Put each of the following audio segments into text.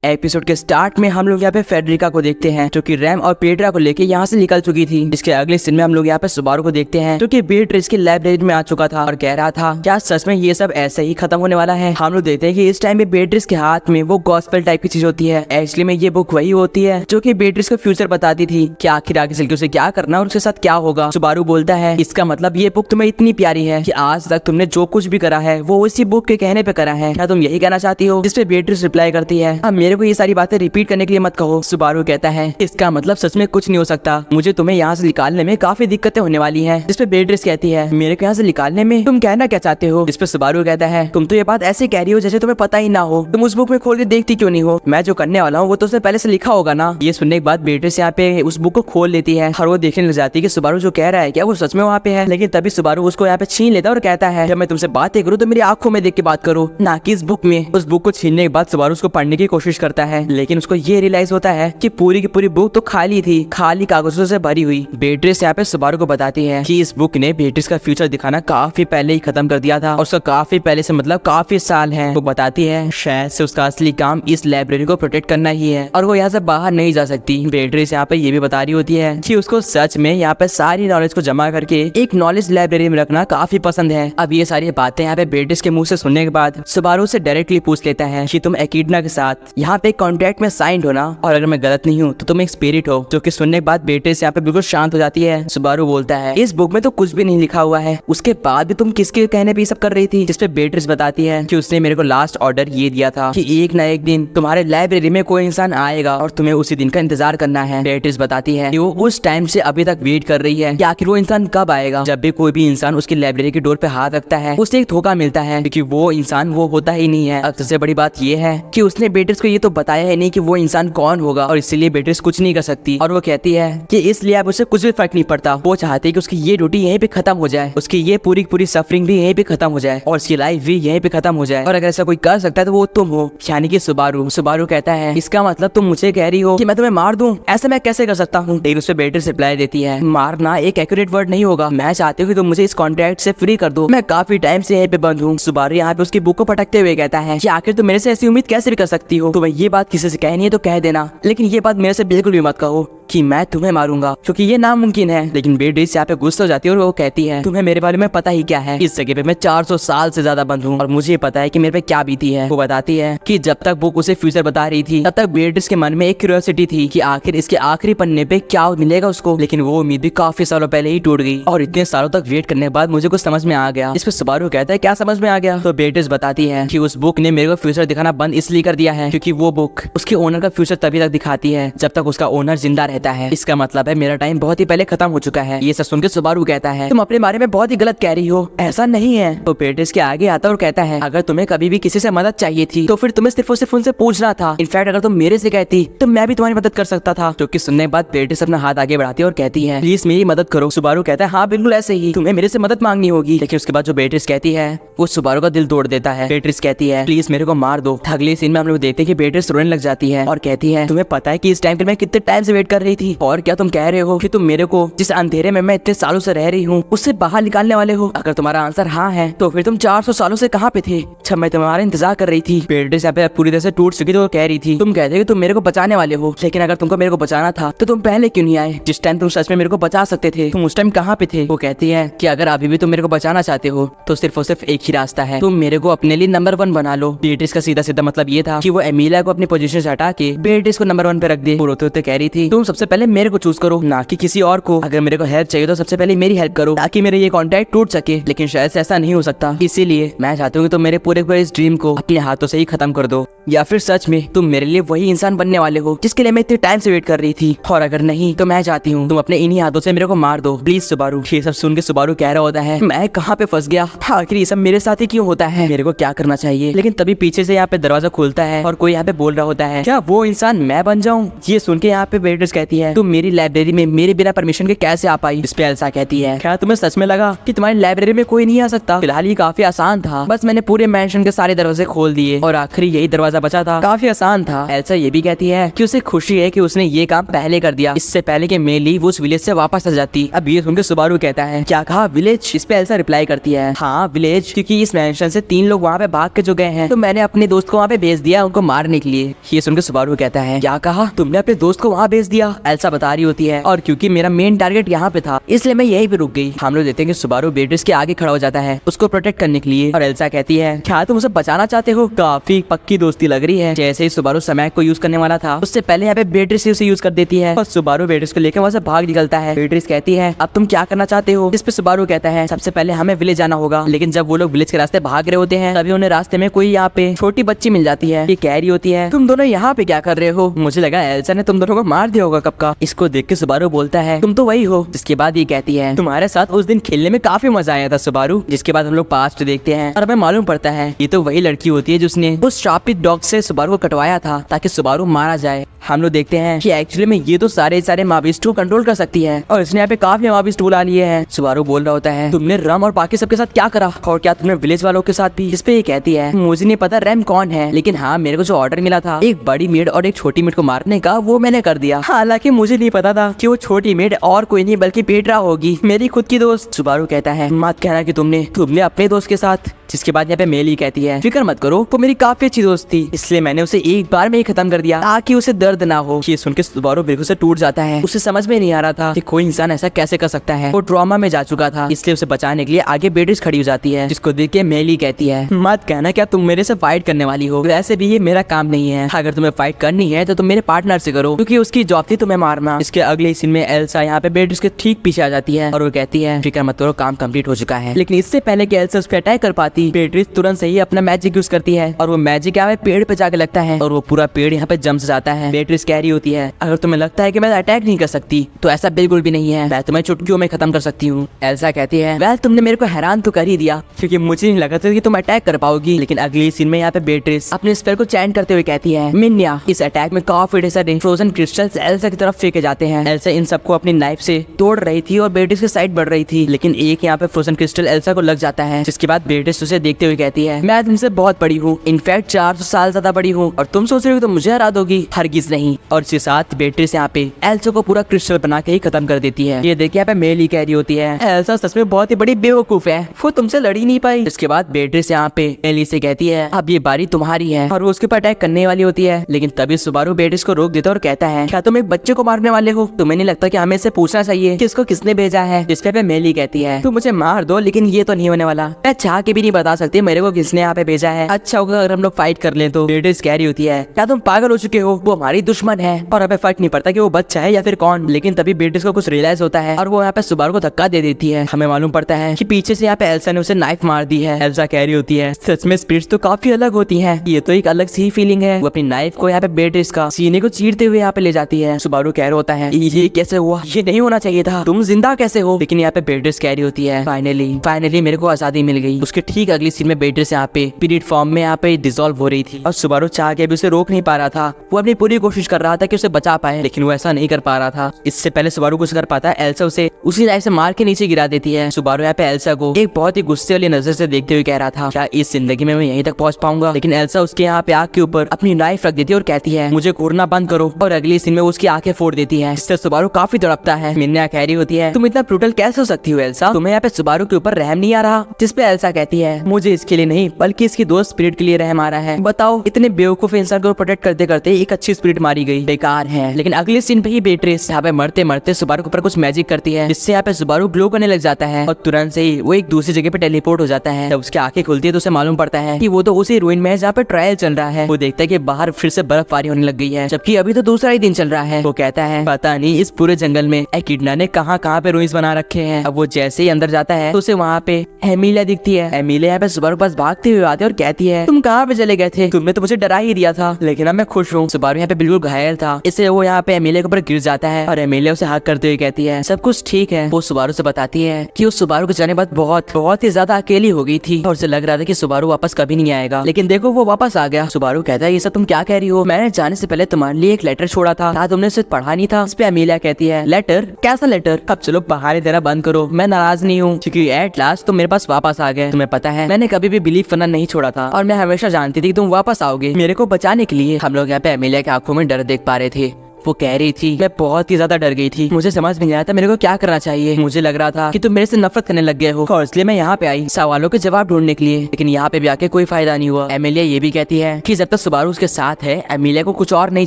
Episode के start में हम लोग यहाँ पे फेडरिका को देखते हैं जो कि रैम और पेट्रा को लेके यहाँ से निकल चुकी थी। इसके अगले सीन में हम लोग यहाँ पे सुबारू को देखते हैं जो कि बेट्रिस की लाइब्रेरी में आ चुका था और कह रहा था क्या सच में ये सब ऐसे ही खत्म होने वाला है। हम लोग देखते हैं कि इस टाइम में बेट्रिस के हाथ में वो गॉस्पेल टाइप की चीज होती है। एक्चुअली में ये बुक वही होती है जो कि बेट्रिस का फ्यूचर बताती थी कि आखिर आगे चल के उसे क्या करना और उसके साथ क्या होगा। सुबारू बोलता है इसका मतलब ये बुक तुम्हें इतनी प्यारी है कि आज तक तुमने जो कुछ भी करा है वो इसी बुक के कहने पे करा है, क्या तुम यही कहना चाहती हो। जिसपे बेट्रिस रिप्लाई करती है अब मेरे को ये सारी बातें रिपीट करने के लिए मत कहो। सुबारू कहता है इसका मतलब सच में कुछ नहीं हो सकता, मुझे तुम्हें यहाँ से निकालने में काफी दिक्कतें होने वाली हैं। जिसपे बेट्रिस कहती है मेरे को यहाँ से निकालने में तुम कहना क्या चाहते हो। जिसपे सुबारू कहता है तुम तो ये बात ऐसे कह रही हो जैसे तुम्हें पता ही ना हो, तुम उस बुक में खोल के देखती क्यों नहीं हो। मैं जो करने वाला हूँ वो तो उसने पहले से लिखा होगा ना। ये सुनने के बाद बेट्रिस यहाँ पे उस बुक को खोल लेती है और वो देखने लग जाती है कि सुबारू जो कह रहा है क्या वो सच में वहाँ पे है। लेकिन तभी सुबारू उसको यहाँ पे छीन लेता है और कहता है जब मैं तुमसे बातें करूँ तो मेरी आंखों में देख के बात करो, ना कि इस बुक में। उस बुक को छीनने के बाद सुबारू उसको पढ़ने की कोशिश करता है लेकिन उसको ये रियलाइज होता है कि पूरी की पूरी बुक तो खाली थी, खाली कागजों से भरी हुई। बेट्रिस यहाँ पे सुबारू को बताती है कि इस बुक ने बेट्रिस का फ्यूचर दिखाना काफी पहले ही खत्म कर दिया था और उसका काफी पहले से मतलब काफी साल है। वो बताती है शायद से उसका असली काम इस लाइब्रेरी को प्रोटेक्ट करना ही है और वो यहाँ से बाहर नहीं जा सकती। बेट्रिस यहाँ पे ये भी बता रही होती है कि उसको सच में यहाँ पे सारी नॉलेज को जमा करके एक नॉलेज लाइब्रेरी में रखना काफी पसंद है। अब ये सारी बातें यहाँ पे बेट्रिस के मुंह से सुनने के बाद सुबारू से डायरेक्टली पूछ लेता है कि तुम एकिडना के साथ यहाँ पे कॉन्ट्रैक्ट में साइंड हो ना, और अगर मैं गलत नहीं हूँ तो तुम एक स्पिरिट हो। जो कि सुनने के बाद बेट्रिस यहाँ पे बिल्कुल शांत हो जाती है। सुबारू बोलता है इस बुक में तो कुछ भी नहीं लिखा हुआ है, उसके बाद भी तुम किसके कहने पे ये सब कर रही थी। जिसपे बेट्रिस बताती है कि उसने मेरे को लास्ट ऑर्डर ये दिया था कि एक ना एक दिन तुम्हारे लाइब्रेरी में कोई इंसान आएगा और तुम्हें उसी दिन का इंतजार करना है। बेट्रिस बताती है कि वो उस टाइम से अभी तक वेट कर रही है कि आखिर वो इंसान कब आएगा। जब भी कोई भी इंसान उसकी लाइब्रेरी की डोर पे हाथ रखता है उसे एक धोखा मिलता है क्योंकि वो इंसान वो होता ही नहीं है। अब सबसे बड़ी बात ये है कि उसने बेट्रिस को ये तो बताया ही नहीं कि वो इंसान कौन होगा और इसीलिए बेट्रिस कुछ नहीं कर सकती। और वो कहती है कि इसलिए अब उसे कुछ भी फर्क नहीं पड़ता, वो चाहती है कि उसकी ये ड्यूटी यहीं पे खत्म हो जाए, उसकी ये पूरी पूरी सफरिंग भी यहीं पे खत्म हो जाए और उसकी लाइफ भी यहीं पे खत्म हो जाए। और अगर ऐसा कोई कर सकता है तो वो तुम हो, यानी कि सुबारू। सुबारू कहता है इसका मतलब तुम मुझे कह रही हो कि मैं तुम्हें मार दूं, ऐसा मैं कैसे कर सकता हूँ। लेकिन उसपे बेट्रिस रिप्लाई देती है मारना एक एक्यूरेट वर्ड नहीं होगा, मैं चाहती हूँ कि तुम मुझे इस कॉन्ट्रैक्ट से फ्री कर दो, मैं काफी टाइम से यहीं पे बंद हूँ। सुबारू यहाँ पे उसकी बुक को पटकते हुए कहता है कि आखिर तुम मेरे से ऐसी उम्मीद कैसे भी कर सकती हो, तुम्हें ये बात किसी से कहनी है तो कह देना, लेकिन ये बात मेरे से बिल्कुल भी मत कहो कि मैं तुम्हें मारूंगा क्योंकि ये नामुमकिन है। लेकिन बेट्रिस यहाँ पे गुस्सा हो जाती है और वो कहती है तुम्हें मेरे बारे में पता ही क्या है, इस जगह पे मैं 400 साल से ज्यादा बंद हूँ और मुझे पता है कि मेरे पे क्या बीती है। वो बताती है कि जब तक बुक उसे फ्यूचर बता रही थी तब तक बेट्रिस के मन में एक क्यूरियोसिटी थी कि आखिर इसके आखिरी पन्ने पे क्या मिलेगा उसको। लेकिन वो उम्मीद भी काफी सालों पहले ही टूट गई और इतने सालों तक वेट करने के बाद मुझे कुछ समझ में आ गया। इस पर सुबारू कहता है क्या समझ में आ गया। तो बेट्रिस बताती है कि उस बुक ने मेरे को फ्यूचर दिखाना बंद इसलिए कर दिया है क्योंकि वो बुक उसके ओनर का फ्यूचर तभी तक दिखाती है जब तक उसका ओनर जिंदा रहता है। इसका मतलब है मेरा टाइम बहुत ही पहले खत्म हो चुका है। ये सब सुन के सुबारू कहता है तुम अपने बारे में बहुत ही गलत कह रही हो, ऐसा नहीं है। तो बेट्रिस के आगे आता और कहता है अगर तुम्हें कभी भी किसी से मदद चाहिए थी तो फिर तुम्हें सिर्फ और सिर्फ उनसे पूछना था। इनफैक्ट अगर तुम मेरे से कहती तो मैं भी तुम्हारी मदद कर सकता था। जो कि सुनने के बाद बेट्रिस अपना हाथ आगे बढ़ाती है और कहती है प्लीज मेरी मदद करो। सुबारू कहता है हाँ बिल्कुल ऐसे ही, तुम्हें मेरे से मदद मांगनी होगी। लेकिन उसके बाद जो बेट्रिस कहती है वो सुबारू का दिल तोड़ देता है। बेट्रिस कहती है प्लीज मेरे को मार दो। अगले सीन में हम लोग देखते हैं कि बेट्रिस रोने लग जाती है और कहती है तुम्हें पता है कि इस टाइम पे मैं कितने टाइम से वेट कर रही थी और क्या तुम कह रहे हो कि तुम मेरे को जिस अंधेरे में मैं इतने सालों से रह रही हूँ उससे बाहर निकालने वाले हो। अगर तुम्हारा आंसर हाँ है तो फिर तुम 400 सालों से कहाँ पे थे जब मैं तुम्हारा इंतजार कर रही थी। बेट्रिस यहाँ पे पूरी तरह से टूट चुकी थी। वो कह रही थी तुम कहते कि तुम मेरे को बचाने वाले हो, लेकिन अगर तुमको मेरे को बचाना था तो तुम पहले क्यों नहीं आए। जिस टाइम तुम सच में मेरे को बचा सकते थे तुम उस टाइम कहाँ पे थे। वो कहती है कि अगर अभी भी तुम मेरे को बचाना चाहते हो तो सिर्फ और सिर्फ एक ही रास्ता है, तुम मेरे को अपने लिए नंबर 1 बना लो। बेट्रिस का सीधा सीधा मतलब ये था कि वो एमिलिया को अपनी पोजीशन से हटा के बेट्रिस को नंबर 1 पे रख दे। वो रोते रोते कह रही थी तुम सबसे पहले मेरे को चूज करो ना कि किसी और को। अगर मेरे को हेल्प चाहिए तो सबसे पहले मेरी हेल्प करो ताकि मेरे ये कॉन्ट्रैक्ट टूट सके। लेकिन शायद से ऐसा नहीं हो सकता, इसीलिए मैं चाहती हूँ कि तुम मेरे पूरे पूरे इस ड्रीम को अपने हाथों से ही खत्म कर दो, या फिर सच में तुम मेरे लिए वही इंसान बनने वाले हो जिसके लिए मैं इतने टाइम से वेट कर रही थी। और अगर नहीं तो मैं चाहती हूँ तुम अपने इन्हीं हाथों से मेरे को मार दो प्लीज सुबारू। ये सब सुन के सुबारू कह रहा होता है मैं कहाँ पे फंस गया, आखिर ये सब मेरे साथ ही क्यों होता है, मेरे को क्या करना चाहिए। लेकिन तभी पीछे से यहाँ पे दरवाजा खुलता है और कोई यहाँ पे बोल रहा होता है क्या वो इंसान मैं बन जाऊँ। ये सुन के यहाँ पे बेट्रिस कहती है तुम मेरी लाइब्रेरी में मेरे बिना परमिशन के कैसे आ पाई। इस पे एल्सा कहती है क्या तुम्हें सच में लगा कि तुम्हारी लाइब्रेरी में कोई नहीं आ सकता? फिलहाल ये काफी आसान था, बस मैंने पूरे मैंशन के सारे दरवाजे खोल दिए और आखिरी यही दरवाजा बचा था। काफी आसान था। एल्सा ये भी कहती है कि उसे खुशी है कि उसने ये काम पहले कर दिया, इससे पहले कि मेली वो उस विलेज से वापस आ जाती। अब ये सुनकर सुबारू कहता है क्या कहा विलेज? इस पे एल्सा रिप्लाई करती है हाँ विलेज, क्योंकि इस मैंशन से 3 लोग वहाँ पे भाग के जो गए हैं तो मैंने अपने दोस्त को वहाँ पे भेज दिया उनको मारने के लिए। ये सुनकर सुबारू कहता है क्या कहा तुमने अपने दोस्त को वहाँ भेज दिया? एल्सा बता रही होती है और क्योंकि मेरा मेन टारगेट यहाँ पे था इसलिए मैं यहीं पे रुक गई। हम लोग देखते हैं कि सुबारू बेट्रिस के आगे खड़ा हो जाता है उसको प्रोटेक्ट करने के लिए और एल्सा कहती है क्या तुम उसे बचाना चाहते हो? काफी पक्की दोस्ती लग रही है। जैसे ही सुबारू समय को यूज करने वाला था उससे पहले यहाँ पे बेट्रिस उसे यूज कर देती है और सुबारू बेट्रिस को लेकर वहाँ से भाग निकलता है। बेट्रिस कहती है अब तुम क्या करना चाहते हो? इस पे सुबारू कहता है सबसे पहले हमें विलेज जाना होगा। लेकिन जब वो लोग विलेज के रास्ते भाग रहे होते हैं तभी उन्हें रास्ते में कोई यहाँ पे छोटी बच्ची मिल जाती है। ये कह रही होती है तुम दोनों यहाँ पे क्या कर रहे हो? मुझे लगा एल्सा ने तुम दोनों को मार दिया होगा कब का। इसको देख के सुबारू बोलता है तुम तो वही हो। जिसके बाद ये कहती है तुम्हारे साथ उस दिन खेलने में काफी मजा आया था सुबारू। जिसके बाद हम लोग पास्ट देखते हैं और हमें मालूम पड़ता है ये तो वही लड़की होती है जिसने उस शापित डॉग से सुबारू को कटवाया था ताकि सुबारू मारा जाए। हम लोग देखते हैं कि एक्चुअली में ये तो सारे माबिस्ट को कंट्रोल कर सकती है और इसने यहाँ पे काफी माबिस्ट बुला लिए हैं। सुबारू बोल रहा होता है तुमने रम और बाकी सबके साथ क्या करा और क्या तुमने विलेज वालों के साथ भी? इस पे ये कहती है मुझे नहीं पता रैम कौन है, लेकिन हाँ मेरे को जो ऑर्डर मिला था एक बड़ी मेड और एक छोटी मेड को मारने का वो मैंने कर दिया। हालांकि मुझे नहीं पता था कि वो छोटी मेड और कोई नहीं बल्कि पेट्रा होगी, मेरी खुद की दोस्त। सुबारू कहता है मत कहना कि तुमने अपने दोस्त के साथ। जिसके बाद यहाँ पे मेली कहती है फिक्र मत करो वो मेरी काफी अच्छी दोस्त थी इसलिए मैंने उसे एक बार में ही खत्म कर दिया ताकि उसे दर्द ना हो। ये सुन के सुबारू बिल्कुल से टूट जाता है। उसे समझ में नहीं आ रहा था कि कोई इंसान ऐसा कैसे कर सकता है। वो ट्रॉमा में जा चुका था इसलिए उसे बचाने के लिए आगे बेट्रिस खड़ी हो जाती है। जिसको देख के मेली कहती है मत कहना क्या तुम मेरे से फाइट करने वाली हो? वैसे भी ये मेरा काम नहीं है, अगर तुम्हें फाइट करनी है तो तुम मेरे पार्टनर से करो क्योंकि उसकी जॉब थी तुम्हें मारना। इसके अगले सीन में एल्सा यहाँ पे बेट्रिस के ठीक पीछे आ जाती है और वो कहती है फिक्र मत करो काम कंप्लीट हो चुका है। लेकिन इससे पहले कि एल्सा उस पर अटैक कर पाती बेट्रिस तुरंत से ही अपना मैजिक यूज करती है और वो मैजिक यहाँ पे पेड़ पे जाके लगता है और वो पूरा पेड़ यहाँ पे जम जाता है। बेट्रिस कह रही होती है अगर तुम्हें लगता है कि मैं अटैक नहीं कर सकती तो ऐसा बिल्कुल भी नहीं है, मैं तुम्हें चुटकियों में खत्म कर सकती हूँ। एल्सा कहती है वेल तुमने मेरे को हैरान तो कर ही दिया क्योंकि मुझे नहीं लगा था कि तुम अटैक कर पाओगी। लेकिन अगली सीन में यहाँ पे बेट्रिस अपने स्पेल को चैंट करते हुए कहती है मिन्या। इस अटैक में काफी सारे फ्रोजन क्रिस्टल्स एल्सा की तरफ फेंके जाते हैं। एल्सा इन सबको अपनी नाइफ से तोड़ रही थी और बेट्रिस की साइड बढ़ रही थी लेकिन एक यहाँ पे फ्रोजन क्रिस्टल एल्सा को लग जाता है। जिसके बाद बेट्रिस उसे देखते हुए कहती है मैं तुमसे बहुत बड़ी हूँ, इनफैक्ट 400 साल ज्यादा बड़ी हूँ और तुम सोच रहे हो तो मुझे हरा दोगी? हरगिज नहीं। और इसके साथ बेट्रिस यहाँ पे एल्सा को पूरा क्रिस्टल बना के ही खत्म कर देती है। ये देखिए यहाँ पे मेली कह रही होती है एल्सा सच में बहुत ही बड़ी बेवकूफ है, वो तुमसे लड़ी नहीं पाई। इसके बाद बेट्रिस यहाँ पे मेली से कहती है अब ये बारी तुम्हारी है और वो उसके ऊपर अटैक करने वाली होती है। लेकिन तभी सुबारू बेट्रिस को रोक देता और कहता है क्या तुम एक बच्चे को मारने वाले हो? तुम्हें नहीं लगता कि हमें इससे पूछना चाहिए कि इसको किसने भेजा है? जिस पे मेली कहती है तुम मुझे मार दो लेकिन ये तो नहीं होने वाला, मैं चाह के भी नहीं बता सकती मेरे को किसने यहाँ पे भेजा है। अच्छा होगा अगर हम लोग फाइट कर लें तो। बेट्रिस कह रही होती है क्या तुम पागल हो चुके हो? वो हमारी दुश्मन है और हमें फर्क नहीं पड़ता कि वो बच्चा है या फिर कौन। लेकिन तभी बेट्रिस को कुछ रियलाइज होता है और वो यहाँ पे सुबारू को धक्का दे देती है। हमें मालूम पड़ता है कि पीछे से यहाँ पे एल्सा ने उसे नाइफ मार दी है। एल्सा कह रही होती है सच में स्पिरिट्स तो काफी अलग होती हैं, ये तो एक अलग सी फीलिंग है। वो अपनी नाइफ को यहाँ पे बेट्रिस का सीने को चीरते हुए यहाँ पे ले जाती है। सुबारू कह रहा होता है ये कैसे हुआ? ये नहीं होना चाहिए था, तुम जिंदा कैसे हो? लेकिन यहाँ पे बेट्रिस कह रही होती है फाइनली मेरे को आजादी मिल गई। उसके ठीक अगली सीन में बेट्रिस यहाँ पे पीरियड फॉर्म में यहाँ पे डिसॉल्व हो रही थी और सुबारू चाह के भी उसे रोक नहीं पा रहा था। वो अपनी पूरी कोशिश कर रहा था कि उसे बचा पाए लेकिन वो ऐसा नहीं कर पा रहा था। इससे पहले सुबारू कुछ कर पाता है एल्सा उसे उसी नाइफ से मार के नीचे गिरा देती है। सुबारू यहाँ पे एल्सा को एक बहुत ही गुस्से वाली नजर से देखते हुए कह रहा था क्या इस जिंदगी में मैं यहीं तक पहुंच पाऊंगा? लेकिन एल्सा उसके यहाँ पे आग के ऊपर अपनी नाइफ रख देती है और कहती है मुझे घूरना बंद करो और अगली सीन में उसकी आंखें फोड़ देती है। इससे सुबारू काफी तड़पता है। मिन्या कह रही होती है तुम इतना ब्रूटल कैसे हो सकती हो एल्सा? तुम्हें यहाँ पे सुबारू के ऊपर रहम नहीं आ रहा? जिस पे एल्सा कहती है मुझे इसके लिए नहीं बल्कि इसकी दोस्त स्पिरिट के लिए रहम आ रहा है। बताओ इतने बेवकूफ इंसान को प्रोटेक्ट करते करते एक अच्छी स्पिरिट मारी गई, बेकार है। लेकिन अगले सीन पे ही बेट्रिस यहाँ पे मरते मरते सुबारू के ऊपर कुछ मैजिक करती है जिससे यहाँ पे सुबारू ग्लो करने लग जाता है और तुरंत से ही वो एक दूसरी जगह पे टेलीपोर्ट हो जाता है। जब उसकी आंखें खुलती है तो उसे मालूम पड़ता है कि वो तो उसी रूइन में है जहाँ पे ट्रायल चल रहा है। वो देखता है कि बाहर फिर से बर्फबारी होने लग गई है जबकि अभी तो दूसरा ही दिन चल रहा है। वो कहता है पता नहीं इस पूरे जंगल में एकिडना ने कहाँ कहाँ पे रूइंस बना रखे हैं। अब वो जैसे ही अंदर जाता है तो उसे वहाँ पे एमिलिया दिखती है। एमिलिया एमिलिया यहाँ पे सुबारू के पास भागते हुए आती है और कहती है तुम कहाँ पे चले गए थे, तुमने तो मुझे डरा ही दिया था, लेकिन अब मैं खुश हूँ। सुबारू यहाँ पे बिल्कुल घायल था, इसलिए वो यहाँ पे एमिलिया के ऊपर गिर जाता है और एमिलिया उसे हक करते हुए कहती है सब कुछ ठीक है। वो सुबारू से बताती है कि उस सुबारू के जाने बाद बहुत ही ज्यादा अकेली हो गई थी और उसे लग रहा था कि सुबारू वापस कभी नहीं आएगा, लेकिन देखो वो वापस आ गया। सुबारू कहता है ये सब तुम क्या कह रही हो, मैंने जाने से पहले तुम्हारे लिए एक लेटर छोड़ा था, तुमने उसे पढ़ा नहीं था। इस पे एमिलिया कहती है लेटर, कैसा लेटर? अब चलो बहाने देना बंद करो, मैं नाराज नहीं हूँ क्योंकि एट लास्ट तुम मेरे पास वापस आ गए। तुम्हें पता है मैंने कभी भी बिलीव करना नहीं छोड़ा था और मैं हमेशा जानती थी कि तुम वापस आओगे मेरे को बचाने के लिए। हम लोग यहाँ पे एमिलिया की आंखों में डर देख पा रहे थे। वो कह रही थी मैं बहुत ही ज्यादा डर गई थी, मुझे समझ में नहीं आया था मेरे को क्या करना चाहिए। मुझे लग रहा था कि तुम मेरे से नफरत करने लग गए हो और इसलिए मैं यहाँ पे आई सवालों के जवाब ढूंढने के लिए, लेकिन यहाँ पे भी आके कोई फायदा नहीं हुआ। एमिलिया ये भी कहती है कि जब तक सुबारू उसके साथ है एमिलिया को कुछ और नहीं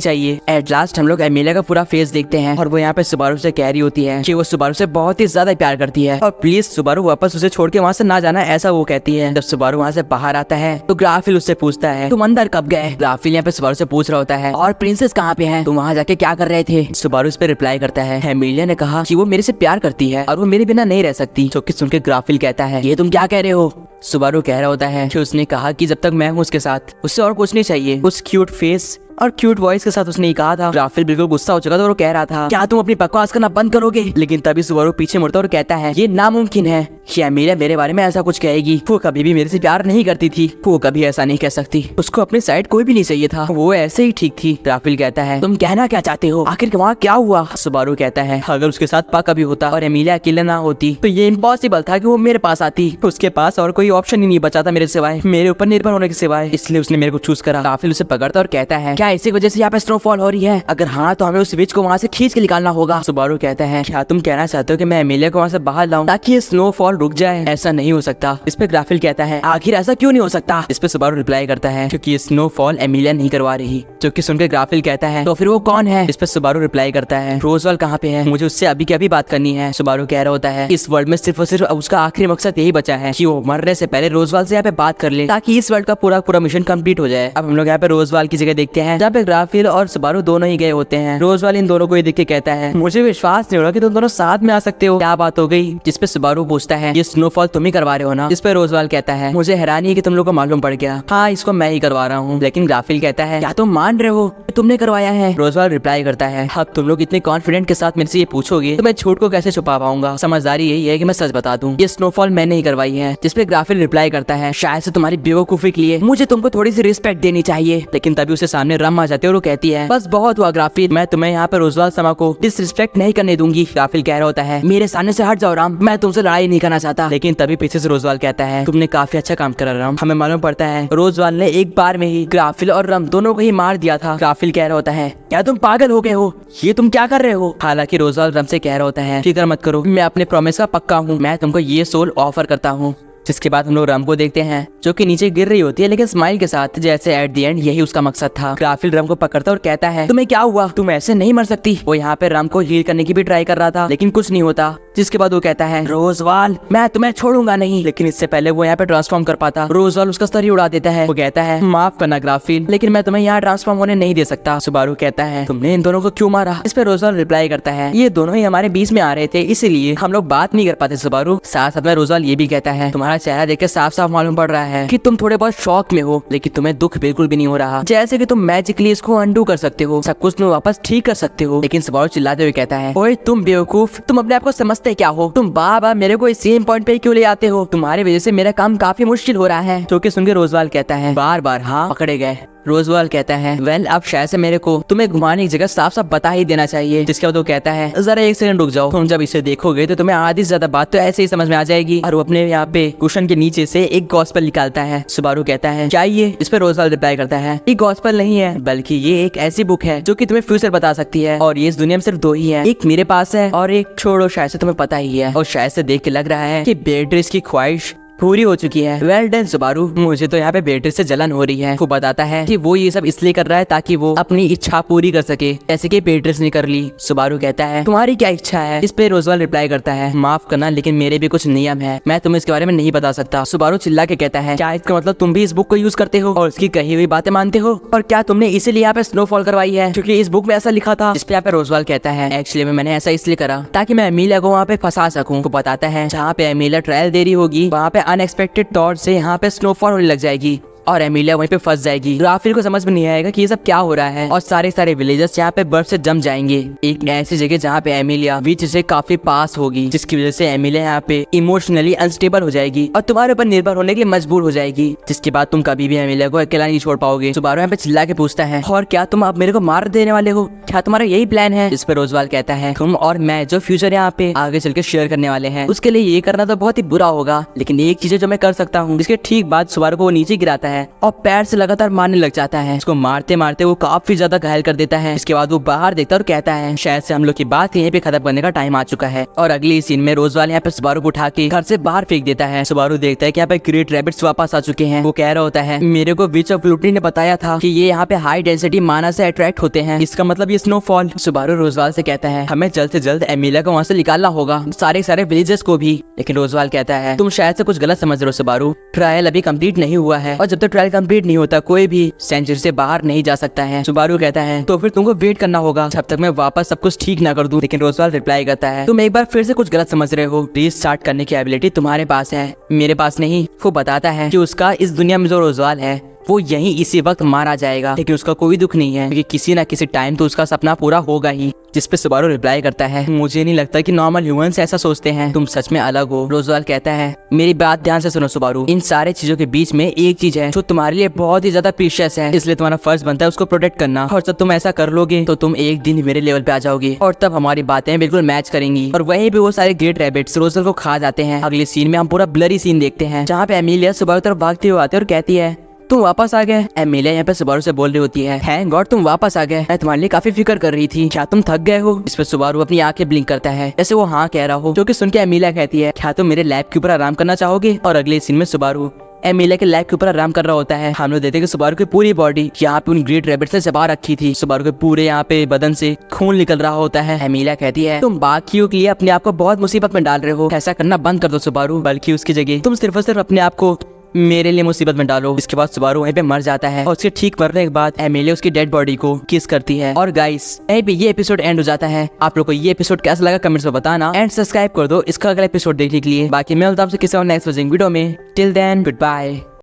चाहिए। एट लास्ट हम लोग एमिलिया का पूरा फेस देखते हैं और वो यहाँ पे सुबारू से कह रही होती है कि वो सुबारू से बहुत ही ज्यादा प्यार करती है और प्लीज सुबारू वापस उसे छोड़ के वहाँ से ना जाना, ऐसा वो कहती है। जब सुबारू वहाँ से बाहर आता है तो ग्राफिल उससे पूछता है तुम अंदर कब गए? ग्राफिल यहाँ पे सुबारू से पूछ रहा होता है और प्रिंसेस कहाँ पे है, तुम वहाँ जाके क्या कर रहे थे? सुबारू इस पे रिप्लाई करता है एमिलिया ने कहा कि वो मेरे से प्यार करती है और वो मेरे बिना नहीं रह सकती, जो कि सुन के ग्राफिल कहता है ये तुम क्या कह रहे हो? सुबारू कह रहा होता है कि उसने कहा कि जब तक मैं हूँ उसके साथ उससे और कुछ नहीं चाहिए। उस क्यूट फेस और क्यूट वॉइस के साथ उसने कहा था। ग्राफिल बिल्कुल गुस्सा हो चुका था और वो कह रहा था क्या तुम अपनी बकवास करना बंद करोगे? लेकिन तभी सुबारू पीछे मुड़ता और कहता है ये नामुमकिन है कि एमिलिया मेरे बारे में ऐसा कुछ कहेगी, वो कभी भी मेरे से प्यार नहीं करती थी, वो कभी ऐसा नहीं कह सकती, उसको अपनी साइड कोई भी नहीं चाहिए था, वो ऐसे ही ठीक थी। ग्राफिल कहता है तुम कहना क्या चाहते हो, आखिर वहाँ क्या हुआ? सुबारू कहता है अगर उसके साथ पा कभी होता और एमिलिया अकेले ना होती तो ये इम्पॉसिबल था कि वो मेरे पास आती, उसके पास और कोई ऑप्शन ही नहीं बचा था मेरे सिवाय, मेरे ऊपर निर्भर होने के सिवाय, इसलिए उसने मेरे को चूज करा। ग्राफिल उसे पकड़ता और कहता है क्या इसी वजह से यहाँ पे स्नोफॉल हो रही है? अगर हाँ तो हमें उस विच को वहाँ से खींच के निकालना होगा। सुबारू कहता है क्या तुम कहना चाहते हो कि मैं एमिलिया को वहाँ से बाहर लाऊं ताकि ये स्नोफॉल रुक जाए? ऐसा नहीं हो सकता। इस पे ग्राफिल कहता है आखिर ऐसा क्यों नहीं हो सकता? इस पे सुबारू रिप्लाई करता है क्योंकि ये स्नोफॉल एमिलिया नहीं करवा रही, जो कि सुनकर ग्राफिल कहता है तो फिर वो कौन है? इस पे सुबारू रिप्लाई करता है रोजवाल कहाँ पे है, मुझे उससे अभी की अभी बात करनी है। सुबारू कह रहा होता है इस वर्ल्ड में सिर्फ और सिर्फ उसका आखिरी मकसद यही बचा है कि वो मरने से पहले रोजवाल से यहाँ पे बात कर ले ताकि इस वर्ल्ड का पूरा मिशन कंप्लीट हो जाए। अब हम लोग यहाँ पे रोजवाल की जगह देखते हैं जहाँ पे ग्राफिल और सुबारू दोनों ही गए होते हैं। रोजवाल इन दोनों को ही देख के कहता है मुझे विश्वास नहीं हो रहा कि तुम दोनों साथ में आ सकते हो, क्या बात हो गई? जिस पे सुबारू पूछता है ये स्नोफॉल तुम ही करवा रहे हो ना? जिस पे रोजवाल कहता है मुझे हैरानी है कि तुम लोग को मालूम पड़ गया, हाँ इसको मैं ही करवा रहा हूँ। लेकिन ग्राफिल कहता है क्या तुम मान रहे हो तुमने करवाया है? रोजवाल रिप्लाई करता है अब तुम लोग इतने कॉन्फिडेंट के साथ मेरे से ये पूछोगे तो मैं झूठ को कैसे छुपा पाऊंगा? समझदारी यही है कि मैं सच बता दूं, ये स्नोफॉल मैंने ही करवाई है। जिस पे ग्राफिल रिप्लाई करता है शायद से तुम्हारी बेवकूफी के लिए मुझे तुमको थोड़ी सी रिस्पेक्ट देनी चाहिए। लेकिन तभी उसे सामने रम आ जाती है और वो कहती है बस बहुत हुआ ग्राफिल, मैं तुम्हें यहाँ पे रोजवाल समा को डिसरिस्पेक्ट नहीं करने दूंगी। ग्राफिल कह रहा होता है मेरे सामने से हट जाओ राम, मैं तुमसे लड़ाई नहीं करना चाहता। लेकिन तभी पीछे से रोजवाल कहता है तुमने काफी अच्छा काम करा राम, हमें मालूम पड़ता है रोजवाल ने एक बार में ही ग्राफिल और रम दोनों को ही मार दिया था। ग्राफिल कह रहा होता है क्या तुम पागल हो गए हो, ये तुम क्या कर रहे हो? हालांकि रोजवाल रम से कह रहा होता है फिक्र मत करो, मैं अपने प्रॉमिस का पक्का हूँ, मैं तुमको ये सोल ऑफर करता हूँ। जिसके बाद हम लोग रम को देखते हैं जो कि नीचे गिर रही होती है लेकिन स्माइल के साथ, जैसे एट द एंड यही उसका मकसद था। ग्राफिल रम को पकड़ता और कहता है तुम्हें क्या हुआ, तुम ऐसे नहीं मर सकती। वो यहाँ पे रम को हील करने की भी ट्राई कर रहा था लेकिन कुछ नहीं होता। जिसके बाद वो कहता है रोजवाल मैं तुम्हें छोड़ूंगा नहीं। लेकिन इससे पहले वो यहाँ पे ट्रांसफॉर्म कर पाता रोजवाल उसका सर ही उड़ा देता है। वो कहता है माफ करना ग्राफिल, लेकिन मैं तुम्हें यहाँ ट्रांसफॉर्म होने नहीं दे सकता। सुबारू कहता है तुमने इन दोनों को क्यों मारा? इस पे रोजवाल रिप्लाई करता है ये दोनों ही हमारे बीच में आ रहे थे इसीलिए हम लोग बात नहीं कर पाते सुबारू। साथ साथ में रोजवाल ये भी कहता है तुम्हारा चेहरा देख के साफ साफ मालूम पड़ रहा है कि तुम थोड़े बहुत शौक में हो, लेकिन तुम्हें दुख बिल्कुल भी नहीं हो रहा, जैसे कि तुम मैजिकली इसको अंडू कर सकते हो, सब कुछ तुम वापस ठीक कर सकते हो। लेकिन सुबारू चिल्लाते हुए कहता है ओए तुम बेवकूफ, तुम अपने आप को समझते क्या हो? तुम बार मेरे को इस सेम पॉइंट पे क्यों ले आते हो? तुम्हारी वजह से मेरा काम काफी मुश्किल हो रहा है। जो कि सुन के रोजवाल कहता है बार हाँ पकड़े गए। रोजवाल कहता है वेल अब शायद से मेरे को तुम्हें घुमाने की जगह साफ साफ बता ही देना चाहिए। जिसके बाद वो कहता है जरा एक सेकंड रुक जाओ, तुम जब इसे देखोगे तो तुम्हें आधी से ज्यादा बात तो ऐसे ही समझ में आ जाएगी। और वो अपने यहाँ पे कुशन के नीचे से एक गॉस्पेल निकालता है। सुबारू कहता है क्या ये? इस पे रोजवाल रिप्लाई करता है ये गॉस्पेल नहीं है बल्कि ये एक ऐसी बुक है जो कि तुम्हें फ्यूचर बता सकती है और ये इस दुनिया में सिर्फ दो ही है, एक मेरे पास है और एक छोड़ो शायद से तुम्हें पता ही है। और शायद से देख के लग रहा है कि बेट्रिस की ख्वाहिश पूरी हो चुकी है। वेल डन सुबारू, मुझे तो यहाँ पे बेट्रिस से जलन हो रही है। वो बताता है कि वो ये सब इसलिए कर रहा है ताकि वो अपनी इच्छा पूरी कर सके, जैसे कि बेट्रिस ने कर ली। सुबारू कहता है तुम्हारी क्या इच्छा है? इस पे रोजवाल रिप्लाई करता है माफ करना लेकिन मेरे भी कुछ नियम है, मैं तुम्हें इसके बारे में नहीं बता सकता। सुबारू चिल्ला के कहता है क्या इसका मतलब तुम भी इस बुक को यूज करते हो और उसकी कही हुई बातें मानते हो? और क्या तुमने इसीलिए यहाँ पे स्नोफॉल करवाई है क्योंकि इस बुक में ऐसा लिखा था? इस पे यहाँ पे रोजवाल कहता है एक्चुअली मैंने ऐसा इसलिए करा ताकि मैं एमिलिया को वहाँ पे फंसा सकूं। वो बताता है जहाँ पे एमिलिया ट्रायल दे रही होगी वहाँ पे अनएक्सपेक्टेड तौर से यहाँ पे स्नोफॉल होने लग जाएगी और एमिलिया वहीं पे फंस जाएगी। राफेल को समझ में नहीं आएगा कि ये सब क्या हो रहा है और सारे विलेजर्स यहाँ पे बर्फ से जम जाएंगे एक ऐसी जगह जहाँ पे एमिलिया बीच से काफी पास होगी, जिसकी वजह से एमिलिया यहाँ पे इमोशनली अनस्टेबल हो जाएगी और तुम्हारे ऊपर निर्भर होने के लिए मजबूर हो जाएगी, जिसके बाद तुम कभी भी एमिलिया को अकेला नहीं छोड़ पाओगे। सुबारू यहाँ पे चिल्ला के पूछता है, और क्या तुम अब मेरे को मार देने वाले हो? क्या तुम्हारा यही प्लान है? इस पर रोजवाल कहता है, तुम और मैं जो फ्यूचर यहाँ पे आगे चल के शेयर करने वाले हैं उसके लिए ये करना तो बहुत ही बुरा होगा, लेकिन एक चीज जो मैं कर सकता हूँ। इसके ठीक बाद सुबारू को वो नीचे गिराता है और पैर से लगातार मारने लग जाता है। उसको मारते मारते वो काफी ज्यादा घायल कर देता है। इसके बाद वो बाहर देखता है और कहता है, शायद से हम लोग की बात यहीं पे खत्म करने का टाइम आ चुका है। और अगली सीन में रोजवाल यहाँ पे सुबारू को उठा के घर से बाहर फेंक देता है। सुबारू देखता है कि यहाँ पे ग्रेट रैबिट्स वापस आ चुके हैं। वो कह रहा होता है, मेरे को विच ऑफ लुटनी ने बताया था कि ये यहाँ पे हाई डेंसिटी माना से अट्रैक्ट होते हैं, इसका मतलब ये स्नोफॉल। सुबारू रोजवाल से कहता है, हमें जल्द से जल्द एमिलिया को वहाँ से निकालना होगा, सारे विलेजेस को भी। लेकिन रोजवाल कहता है, तुम शायद से कुछ गलत समझ रहे हो सुबारू, ट्रायल अभी कंप्लीट नहीं हुआ है और जब तक ट्रायल कंप्लीट नहीं होता कोई भी सेंचुरी से बाहर नहीं जा सकता है। सुबारू कहता है, तो फिर तुमको वेट करना होगा जब तक मैं वापस सब कुछ ठीक ना कर दूं। लेकिन रोजवाल रिप्लाई करता है, तुम एक बार फिर से कुछ गलत समझ रहे हो, रीस्टार्ट करने की एबिलिटी तुम्हारे पास है, मेरे पास नहीं। वो बताता है कि उसका इस दुनिया में जो रोजवाल है वो यहीं इसी वक्त मारा जाएगा, लेकिन उसका कोई दुख नहीं है क्योंकि किसी ना किसी टाइम तो उसका सपना पूरा होगा ही। जिस पे सुबारू रिप्लाई करता है, मुझे नहीं लगता कि नॉर्मल ह्यूमंस ऐसा सोचते हैं, तुम सच में अलग हो। रोजवाल कहता है, मेरी बात ध्यान से सुनो सुबारू, इन सारे चीजों के बीच में एक चीज है जो तुम्हारे लिए बहुत ही ज्यादा प्रीशियस है, इसलिए तुम्हारा फर्ज बनता है उसको प्रोटेक्ट करना। और जब तुम ऐसा कर लोगे तो तुम एक दिन मेरे लेवल पे आ जाओगे और तब हमारी बातें बिल्कुल मैच करेंगी। और वहीं पे वो सारे ग्रेट रैबिट्स रोजवाल को खा जाते हैं। अगले सीन में हम पूरा ब्लरी सीन देखते हैं जहाँ पे एमिलिया सुबारू तरफ भागते हुए आते और कहती है, तुम वापस आ गए। एमिलिया यहाँ पे सुबारू से बोल रही होती है, थैंक गॉड तुम वापस आ गए, मैं तुम्हारे लिए काफी फिक्र कर रही थी, क्या तुम थक गए हो? इस पे सुबारू अपनी आंखें ब्लिंक करता है जैसे वो हाँ कह रहा हो, जो कि सुन के एमिलिया कहती है, क्या तुम मेरे लैब के ऊपर आराम करना चाहोगे? और अगले सीन में सुबारू एमिलिया के लैब के ऊपर आराम कर रहा होता है। हम लोग देखते हैं कि सुबारू की पूरी बॉडी यहाँ पे उन ग्रेट रैबिट से चबा रखी थी। सुबारू के पूरे यहाँ पे बदन से खून निकल रहा होता है। एमिलिया कहती है, तुम बाकियों के लिए अपने आप को बहुत मुसीबत में डाल रहे हो, ऐसा करना बंद कर दो सुबारू, बल्कि उसकी जगह तुम सिर्फ और सिर्फ अपने आप को मेरे लिए मुसीबत में डालो। इसके बाद सुबारू वहीं पे मर जाता है और उसके ठीक मरने के बाद एमिलिया उसकी डेड बॉडी को किस करती है। और गाइस यहीं पे ये एपिसोड एंड हो जाता है। आप लोग को ये एपिसोड कैसा लगा कमेंट्स में बताना एंड सब्सक्राइब कर दो इसका अगला एपिसोड देखने के लिए। बाकी मैं मिलता हूं आपसे किसी और नेक्स्ट वीडियो में। Till then good bye.